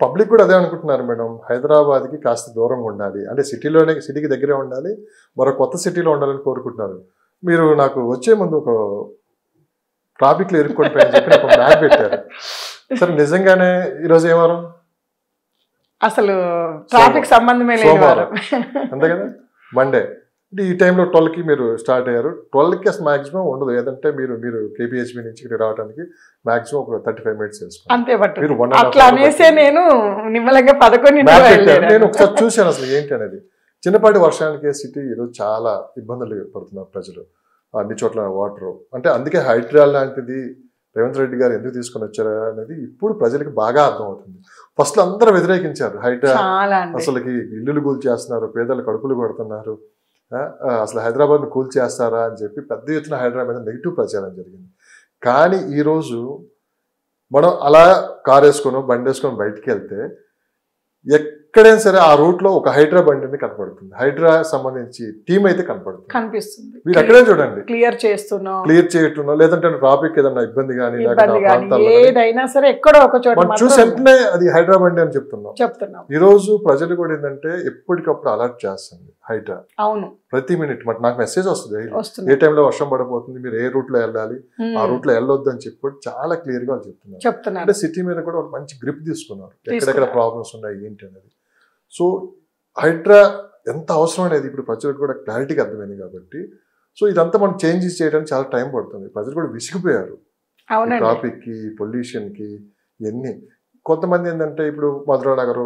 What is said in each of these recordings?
Public కూడా అదే అనుకుంటున్నారు మేడం, హైదరాబాద్కి కాస్త దూరంగా ఉండాలి, అంటే సిటీకి దగ్గరే ఉండాలి, మరో కొత్త సిటీలో ఉండాలని కోరుకుంటున్నారు. మీరు నాకు వచ్చే ముందు ఒక ట్రాఫిక్లో ఇరుక్కోండి చెప్పి నాకు బ్యాగ్ పెట్టారు. సరే నిజంగానే ఈరోజు ఏ వారం? అసలు ట్రాఫిక్ సంబంధమే లేదు వారం, అంతే కదా. మండే ఈ టైంలో 12కి మీరు స్టార్ట్ అయ్యారు. 12కి అసలు మాక్సిమం ఉండదు, ఏదంటే మీరు కేపీహెచ్బి నుంచి ఇక్కడ రావడానికి మాక్సిమం ఒక 35 minutes వేసుకోండి. అంతే బట్ అట్లా అనేసే నేను నిమ్మలంగా 11 నేను ఒకసారి చూశాను అసలు ఏంటి అనేది. చిన్నపాటి వర్షానికి సిటీ ఈరోజు చాలా ఇబ్బందులు పడుతున్నారు ప్రజలు, అన్ని చోట్ల వాటర్. అంటే అందుకే హైడ్రా లాంటిది రేవంత్ రెడ్డి గారు ఎందుకు తీసుకొని వచ్చారా అనేది ఇప్పుడు ప్రజలకు బాగా అర్థమవుతుంది. ఫస్ట్ అందరూ వ్యతిరేకించారు హైడ్రా, అసలుకి ఇల్లులు కూల్చేస్తున్నారు, పేదలు కడుపులు కొడుతున్నారు, అసలు హైదరాబాద్ను కూల్చేస్తారా అని చెప్పి పెద్ద ఎత్తున హైడ్రా మీద నెగిటివ్ ప్రచారం జరిగింది. కానీ ఈరోజు మనం అలా కారు వేసుకొని బండి వేసుకొని బయటికి వెళ్తే ఎక్కడైనా సరే ఆ రూట్లో ఒక హైడ్రా బండి కనపడుతుంది, హైడ్రా సంబంధించి టీం అయితే కనిపిస్తుంది. మీరు ఎక్కడే చూడండి క్లియర్ చేయట్టున్నా, లేదంటే ట్రాఫిక్ ఏదన్నా ఇబ్బంది కానీ ఏదైనా సరే ఎక్కడో ఒక చోట చూసి వెంటనే అది హైడ్రా బండి అని చెప్తున్నాం. ఈ రోజు ప్రజలు కూడా ఏంటంటే ఎప్పటికప్పుడు అలర్ట్ చేస్తుంది హైడ్రా. అవును, ప్రతి మినిట్ నాకు మెసేజ్ వస్తుంది, ఏ టైంలో వర్షం పడిపోతుంది, మీరు ఏ రూట్ లో వెళ్ళాలి, ఆ రూట్ లో వెళ్ళొద్దు అని చెప్పి చాలా క్లియర్ గా చెప్తున్నారు. అంటే సిటీ మీద కూడా మంచి గ్రిప్ తీసుకున్నారు, ఎక్కడెక్కడ ప్రాబ్లమ్స్ ఉన్నాయి ఏంటి అనేది. సో హైడ్రా ఎంత అవసరం అనేది ఇప్పుడు ప్రజలకు కూడా క్లారిటీగా అర్థమైంది కాబట్టి, సో ఇదంతా మనం చేంజెస్ చేయడానికి చాలా టైం పడుతుంది. ప్రజలు కూడా విసిగిపోయారు ట్రాఫిక్ కి, పొల్యూషన్ కి, ఇవన్నీ. కొంతమంది ఏంటంటే ఇప్పుడు మధురా నగర్,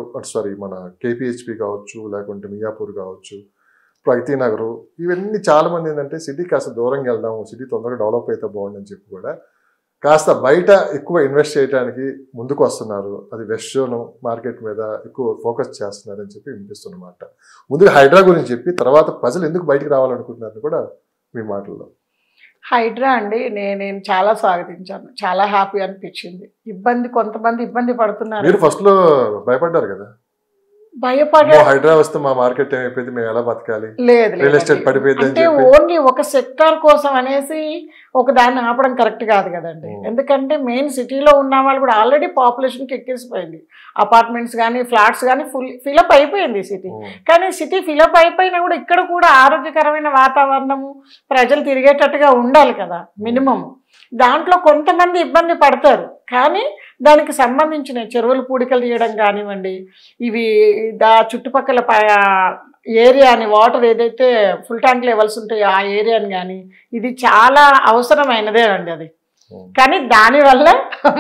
మన కేపీహెచ్పి కావచ్చు, లేకుంటే మియాపూర్ కావచ్చు, ప్రగతి నగరు, ఇవన్నీ చాలా మంది ఏంటంటే సిటీ కాస్త దూరంగా వెళ్దాము, సిటీ తొందరగా డెవలప్ అయితే బాగుందని చెప్పి కూడా కాస్త బయట ఎక్కువ ఇన్వెస్ట్ చేయడానికి ముందుకు వస్తున్నారు. అది వెస్ట్ జోన్ మార్కెట్ మీద ఎక్కువ ఫోకస్ చేస్తున్నారు అని చెప్పి వినిపిస్తున్నమాట. ముందుగా హైడ్రా గురించి చెప్పి తర్వాత ప్రజలు ఎందుకు బయటికి రావాలనుకుంటున్నారు కూడా మీ మాటల్లో. హైడ్రా అండి నేను చాలా స్వాగతించాను, చాలా హ్యాపీ అనిపించింది. కొంతమంది ఇబ్బంది పడుతున్నారు. మీరు ఫస్ట్ లో భయపడ్డారు కదా, హైడ్రా వస్తే మా మార్కెట్ ఏమైపోయింది, మేము ఎలా బతకాలి, రియల్ ఎస్టేట్ పడిపోయింది అంటే ఓన్లీ ఒక సెక్టార్ కోసం అనేసి ఒక దాన్ని ఆపడం కరెక్ట్ కాదు కదండి. ఎందుకంటే మెయిన్ సిటీలో ఉన్న వాళ్ళు కూడా ఆల్రెడీ పాపులేషన్కి ఎక్కేసిపోయింది, అపార్ట్మెంట్స్ కానీ ఫ్లాట్స్ కానీ ఫిలప్ అయిపోయింది సిటీ. కానీ సిటీ ఫిలప్ అయిపోయినా కూడా ఇక్కడ కూడా ఆరోగ్యకరమైన వాతావరణము, ప్రజలు తిరిగేటట్టుగా ఉండాలి కదా మినిమం. దాంట్లో కొంతమంది ఇబ్బంది పడతారు, కానీ దానికి సంబంధించిన చెరువులు పూడికలు తీయడం కానివ్వండి, ఇవి చుట్టుపక్కల ఏరియాని, వాటర్ ఏదైతే ఫుల్ ట్యాంక్ లెవెల్స్ ఉంటాయో ఆ ఏరియాని కానీ, ఇది చాలా అవసరమైనదే అండి అది. కానీ దానివల్ల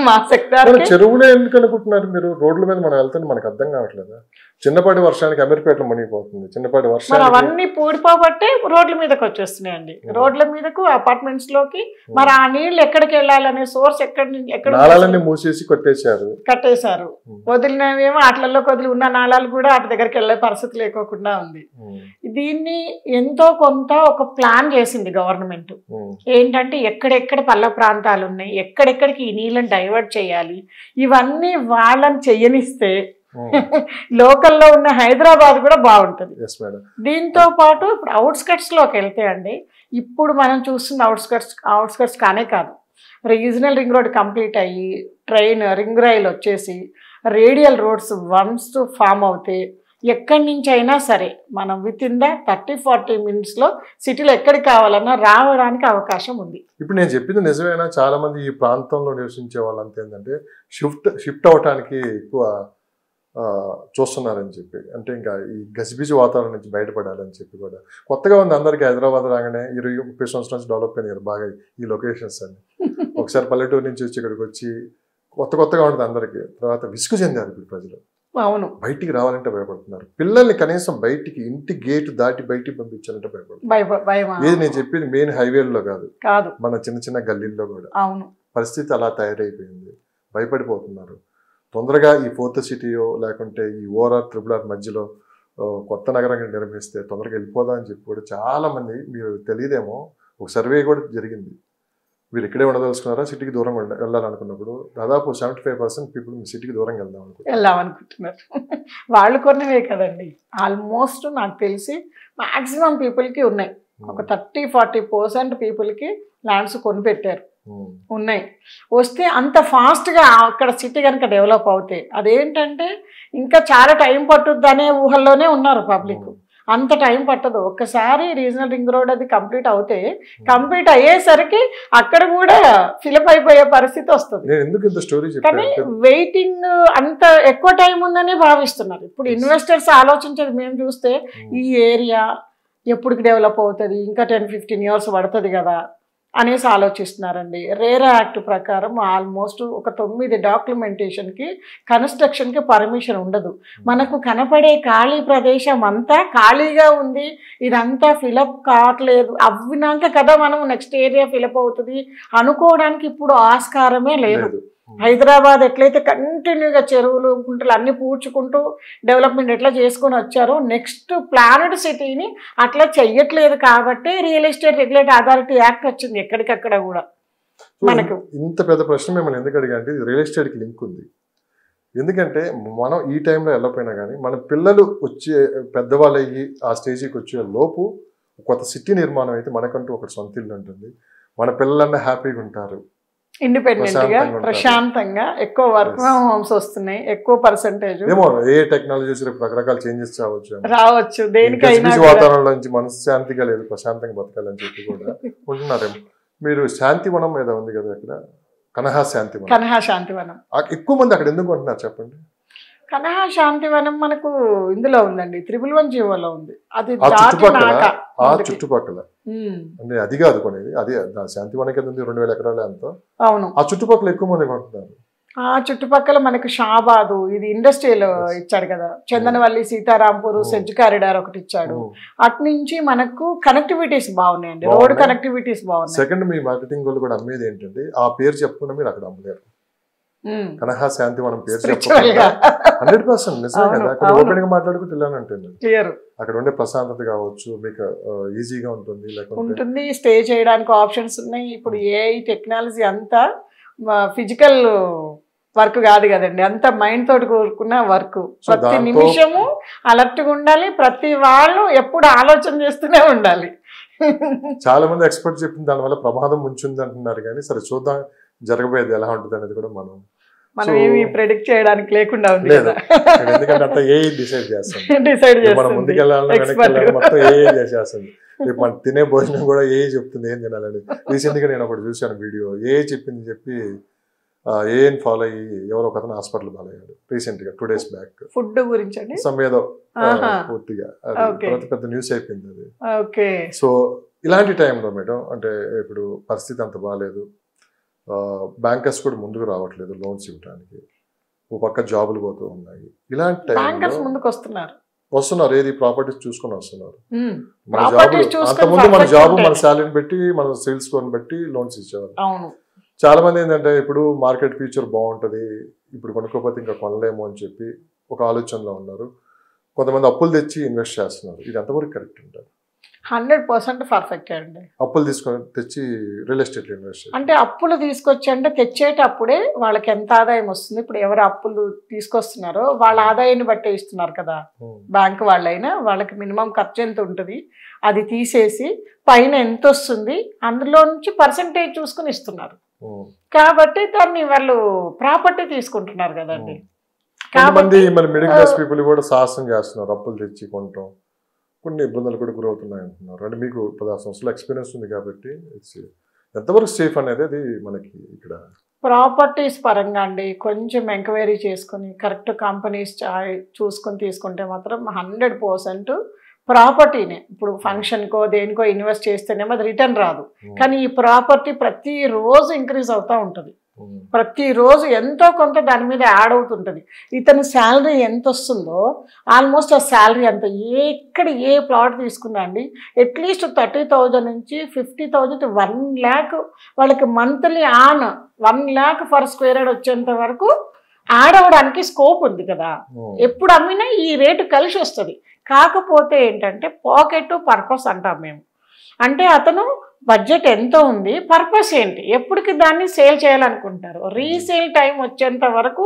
మా సెక్టార్ చెరువులే ఎందుకు అనుకుంటున్నారు మీరు? రోడ్ల మీద మనం వెళ్తే మనకు అర్థం కావట్లేదు. చిన్నపాటి వర్షానికి అమీర్పేటలో మునిగిపోతుంది, చిన్నపాటి వర్షం అవన్నీ పూడిపోబట్టే రోడ్ల మీదకి వచ్చేస్తున్నాయండి, రోడ్ల మీదకు అపార్ట్మెంట్స్ లోకి. మరి ఆ నీళ్లు ఎక్కడికి వెళ్ళాలనే సోర్స్ నాళాలన్నీ మూసేసి కట్టేశారు. వదిలినవేమో అట్లలోకి వదిలి ఉన్న నాళాలు కూడా అటు దగ్గరికి వెళ్ళే పరిస్థితి లేకోకుండా ఉంది. దీన్ని ఎంతో కొంత ఒక ప్లాన్ చేసింది గవర్నమెంట్. ఏంటంటే ఎక్కడెక్కడ పల్ల ప్రాంతాలు ఉన్నాయి, ఎక్కడెక్కడికి ఈ నీళ్ళని డైవర్ట్ చేయాలి, ఇవన్నీ వాళ్ళని చెయ్యనిస్తే లోకల్లో ఉన్న హైదరాబాద్ కూడా బాగుంటుంది. దీంతో పాటు ఇప్పుడు అవుట్స్కట్స్ లోకి వెళ్తే అండి, ఇప్పుడు మనం చూస్తున్న అవుట్స్కట్స్ కానే కాదు, రీజనల్ రింగ్ రోడ్ కంప్లీట్ అయ్యి ట్రైన్ రింగ్ రైల్ వచ్చేసి రేడియల్ రోడ్స్ వన్స్ ఫామ్ అవుతే ఎక్కడి నుంచి అయినా సరే మనం విత్ ఇన్ ద 30-40 minutesలో సిటీలో ఎక్కడికి కావాలన్నా రావడానికి అవకాశం ఉంది. ఇప్పుడు నేను చెప్పింది నిజమేనా? చాలా మంది ఈ ప్రాంతంలో నివసించే వాళ్ళంతా ఏంటంటే షిఫ్ట్ అవటానికి ఎక్కువ చూస్తున్నారని చెప్పి, అంటే ఇంకా ఈ గజిబిజి వాతావరణం నుంచి బయటపడాలని చెప్పి కూడా. కొత్తగా ఉంది అందరికీ హైదరాబాద్ రాగానే 20-30 సంవత్సరాల నుంచి డెవలప్ అయినారు బాగా ఈ లొకేషన్స్ అన్ని. ఒకసారి పల్లెటూరు నుంచి వచ్చి ఇక్కడికి వచ్చి కొత్తగా ఉంటుంది అందరికీ, తర్వాత విసుగు చెందారు ఇప్పుడు ప్రజలు. అవును, బయటికి రావాలంటే భయపడుతున్నారు. పిల్లల్ని కనీసం బయటికి ఇంటి గేటు దాటి బయటికి పంపించాలంటే భయపడుతున్నారు. ఏది నేను చెప్పింది మెయిన్ హైవేల్లో కాదు, మన చిన్న గల్లీల్లో కూడా పరిస్థితి అలా తయారైపోయింది. భయపడిపోతున్నారు. తొందరగా ఈ 4th సిటీయో లేకుంటే ఈ ORR RRR మధ్యలో కొత్త నగరంగా నిర్మిస్తే తొందరగా వెళ్ళిపోదాం అని చెప్పి కూడా చాలా మంది, మీరు తెలియదేమో, ఒక సర్వే కూడా జరిగింది. మీరు ఇక్కడే ఉండదలుచుకున్నారా, సిటీకి దూరంగా వెళ్ళాలనుకున్నప్పుడు దాదాపు 75% పీపుల్ మీ సిటీకి దూరంగా వెళ్దామనుకుంటున్నారు. వాళ్ళు కొన్నవే కదండి, ఆల్మోస్ట్ నాకు తెలిసి మాక్సిమం పీపుల్కి ఉన్నాయి. ఒక 30-40% పీపుల్కి ల్యాండ్స్ కొనిపెట్టారు. ఉన్నాయి. వస్తే అంత ఫాస్ట్గా అక్కడ సిటీ కనుక డెవలప్ అవుతాయి. అదేంటంటే ఇంకా చాలా టైం పట్టుద్ది అనే ఊహల్లోనే ఉన్నారు పబ్లిక్. అంత టైం పట్టదు. ఒక్కసారి రీజనల్ రింగ్ రోడ్ అది కంప్లీట్ అవుతే కంప్లీట్ అయ్యేసరికి అక్కడ కూడా ఫిలప్ అయిపోయే పరిస్థితి వస్తుంది. కానీ వెయిటింగ్ అంత ఎక్కువ టైం ఉందని భావిస్తున్నారు. ఇప్పుడు ఇన్వెస్టర్స్ ఆలోచించేది మేము చూస్తే ఈ ఏరియా ఎప్పటికి డెవలప్ అవుతుంది, ఇంకా 10-15 years పడుతుంది కదా అనేసి ఆలోచిస్తున్నారండి. రేరా యాక్ట్ ప్రకారం ఆల్మోస్ట్ ఒక 9 డాక్యుమెంటేషన్కి కన్స్ట్రక్షన్కి పర్మిషన్ ఉండదు. మనకు కనపడే ఖాళీ ప్రదేశం అంతా ఖాళీగా ఉంది, ఇదంతా ఫిలప్ కావట్లేదు, అవ్వినాక కదా మనం నెక్స్ట్ ఏరియా ఫిలప్ అవుతుంది అనుకోవడానికి ఇప్పుడు ఆస్కారమే లేదు. హైదరాబాద్ ఎట్లయితే కంటిన్యూగా చెరువులు గుంటలు అన్ని పూడ్చుకుంటూ డెవలప్మెంట్ ఎట్లా చేసుకొని వచ్చారో నెక్స్ట్ ప్లానెడ్ సిటీని అట్లా చెయ్యట్లేదు. కాబట్టి real estate regulatory authority act వచ్చింది ఎక్కడికక్కడ కూడా. మనకు ఇంత పెద్ద ప్రశ్న మిమ్మల్ని ఎందుకు అడిగాంటే ఇది రియల్ ఎస్టేట్కి లింక్ ఉంది. ఎందుకంటే మనం ఈ టైంలో వెళ్ళకపోయినా కానీ మన పిల్లలు వచ్చే పెద్దవాళ్ళు అయ్యి ఆ స్టేజ్కి వచ్చే లోపు కొత్త సిటీ నిర్మాణం అయితే మనకంటూ ఒక సొంత ఇల్లు ఉంటుంది, మన పిల్లలన్నా హ్యాపీగా ఉంటారు, ఇండిపెండెంట్ గా ప్రశాంతంగా. ఎక్కువ వర్క్ ఫ్రమ్ హోమ్స్ వస్తున్నాయి, ఎక్కువ పర్సెంటేజ్. ఏమో ఏ టెక్నాలజీస్ రకరకాల చేంజెస్ రావచ్చు, దేనికైనా వాతావరణంలో నుంచి మనసు శాంతిగా లేదు, ప్రశాంతంగా బతకాలని చెప్పి కూడా ఉంటున్నారేమో. మీరు శాంతివనం మీద ఉంది కదా ఇక్కడ, కనహా శాంతివనం, ఎక్కువ మంది అక్కడ ఎందుకు ఉంటున్నారు చెప్పండి? కనహా శాంతివనం మనకు ఇందులో ఉందండి, 111 జీవోలో ఉంది. అది చుట్టుపక్కల అంటే అది కాదు కొనేది, అది శాంతివనం కింద 2000 ఎకరాలు ఎంతో. అవును, ఆ చుట్టుపక్కల ఎక్కువ మంది కొంటున్నారు. ఆ చుట్టుపక్కల మనకు షాబాదు ఇది ఇండస్ట్రియల్ ఇచ్చాడు కదా, చందనవల్లి, సీతారాంపూర్, సెజ్ కారిడార్ ఒకటి ఇచ్చాడు. అటు నుంచి మనకు కనెక్టివిటీస్ బాగున్నాయండి, రోడ్ కనెక్టివిటీస్ బాగున్నాయి. సెకండ్ మీ మార్కెటింగ్ వాళ్ళు కూడా అమ్మేది ఏంటంటే ఆ పేరు చెప్పకుండా మీరు అక్కడ అమ్మలేరు. కనహా శాంతివనం పేరు చెప్పకుండా 100% నిజమే కదా. అక్కడ ఓపెన్ గా మాట్లాడుకుంటే వెళ్ళానంటుంది, అక్కడ ఉండే ప్రశాంతత కావచ్చు, మీకు ఈజీగా ఉంటుంది, లేకుంటే స్టే చేయడానికి ఆప్షన్స్ ఉన్నాయి. ఇప్పుడు ఏఐ టెక్నాలజీ అంతా ఫిజికల్ వర్క్ కాదు కదండి, అంత మైండ్ తోటి కూరుకున్న వర్క్. ప్రతి నిమిషము అలర్ట్గా ఉండాలి, ప్రతి వాళ్ళు ఎప్పుడు ఆలోచన చేస్తూనే ఉండాలి. చాలా మంది ఎక్స్పర్ట్ చెప్పింది దానివల్ల ప్రమాదం ముంచుంది అంటున్నారు, కానీ సరే చూద్దాం జరగబోయేది ఎలా ఉంటుంది అనేది కూడా మనం ఏమి ప్రెడిక్ట్ చేయడానికి లేకుండా ఉంది కదా. ఎందుకంటే అంతా ఏఐ డిసైడ్ చేస్తుంది, మనం ముందుకెళ్ళాలని వెనక్కి మొత్తం ఏఐ చేసేస్తుంది. రేపు మనం తినే భోజనం కూడా ఏఐ చెప్తుంది ఏం తినాలని. రీసెంట్ గా నేను ఒకటి చూశాను వీడియో, ఏఐ చెప్పింది చెప్పి ఏఐని ఫాలో అయ్యి ఎవరో ఒక అతను హాస్పిటల్ బాలయ్యాడు రీసెంట్ గా 2 days బ్యాక్. ఫుడ్ గురించి సమేదో పూర్తిగా పెద్ద న్యూస్ అయిపోయింది అది. సో ఇలాంటి టైంలో మేడం అంటే ఇప్పుడు పరిస్థితి అంత బాగాలేదు, బ్యాంకర్స్ కూడా ముందుకు రావట్లేదు లోన్స్ ఇవ్వడానికి, ఓ పక్క జాబులు పోతూ ఉన్నాయి. ఇలాంటి టైంలో ముందుకు వస్తున్నారు, ఏది ప్రాపర్టీస్ చూసుకొని వస్తున్నారు. మన జాబులు అంతకుముందు మన జాబ్ మన శాలరీని బట్టి మన సేల్స్ స్కోర్ బట్టి లోన్స్ ఇచ్చేవారు. చాలా మంది ఏంటంటే ఇప్పుడు మార్కెట్ ఫ్యూచర్ బాగుంటుంది, ఇప్పుడు కొనుక్కోపోతే ఇంకా కొనలేము అని చెప్పి ఒక ఆలోచనలో ఉన్నారు. కొంతమంది అప్పులు తెచ్చి ఇన్వెస్ట్ చేస్తున్నారు. ఇది ఎంతవరకు కరెక్ట్ ఉంటారు? 100% పర్ఫెక్ట్ అండి. అప్పులు తీసుకొని తెచ్చి రియల్ ఎస్టేట్ ఇన్వెస్ట్ అంటే అప్పులు తీసుకొచ్చి అంటే తెచ్చేటప్పుడే వాళ్ళకి ఎంత ఆదాయం వస్తుంది. ఇప్పుడు ఎవరు అప్పులు తీసుకొస్తున్నారో వాళ్ళ ఆదాయాన్ని బట్టే ఇస్తున్నారు కదా, బ్యాంక్ వాళ్ళైనా వాళ్ళకి మినిమం ఖర్చు ఎంత ఉంటుంది అది తీసేసి పైన ఎంత వస్తుంది అందులో నుంచి పర్సెంటేజ్ చూసుకుని ఇస్తున్నారు. కాబట్టి దాన్ని వాళ్ళు ప్రాపర్టీ తీసుకుంటున్నారు కదండి. కాబట్టి మిడిల్ క్లాస్ పీపుల్ కూడా సాహసం చేస్తున్నారు, అప్పులు తెచ్చి కొనటం, కొన్ని ఇబ్బందులు కూడా గురవుతున్నాయి అంటున్నారు. అంటే మీకు 10 సంవత్సరాల ఎక్స్పీరియన్స్ ఉంది కాబట్టి ఎంతవరకు సేఫ్ అనేది అది మనకి ఇక్కడ ప్రాపర్టీస్ పరంగా అండి కొంచెం ఎంక్వైరీ చేసుకుని కరెక్ట్ కంపెనీస్ చూసుకొని తీసుకుంటే మాత్రం 100% ప్రాపర్టీనే. ఇప్పుడు ఫంక్షన్కో దేనికో ఇన్వెస్ట్ చేస్తేనేమో అది రిటర్న్ రాదు, కానీ ఈ ప్రాపర్టీ ప్రతిరోజు ఇంక్రీజ్ అవుతూ ఉంటుంది, ప్రతిరోజు ఎంతో కొంత దాని మీద యాడ్ అవుతుంటుంది. ఇతని శాలరీ ఎంత వస్తుందో ఆల్మోస్ట్ ఆ శాలరీ అంత ఎక్కడ ఏ ప్లాట్ తీసుకున్నా అండి అట్లీస్ట్ 30,000 నుంచి 50,000 1 lakh వాళ్ళకి monthly on 1 lakh per square yard వచ్చేంత వరకు యాడ్ అవ్వడానికి స్కోప్ ఉంది కదా. ఎప్పుడు అమ్మినా ఈ రేటు కలిసి వస్తుంది. కాకపోతే ఏంటంటే పాకెట్ పర్పస్ అంటాం మేము. అంటే అతను బడ్జెట్ ఎంత ఉంది, పర్పస్ ఏంటి, ఎప్పటికి దాన్ని సేల్ చేయాలనుకుంటారు. రీసేల్ టైం వచ్చేంత వరకు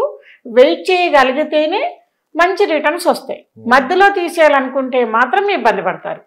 వెయిట్ చేయగలిగితేనే మంచి రిటర్న్స్ వస్తాయి. మధ్యలో తీసేయాలనుకుంటే మాత్రం ఇబ్బంది పడతారు.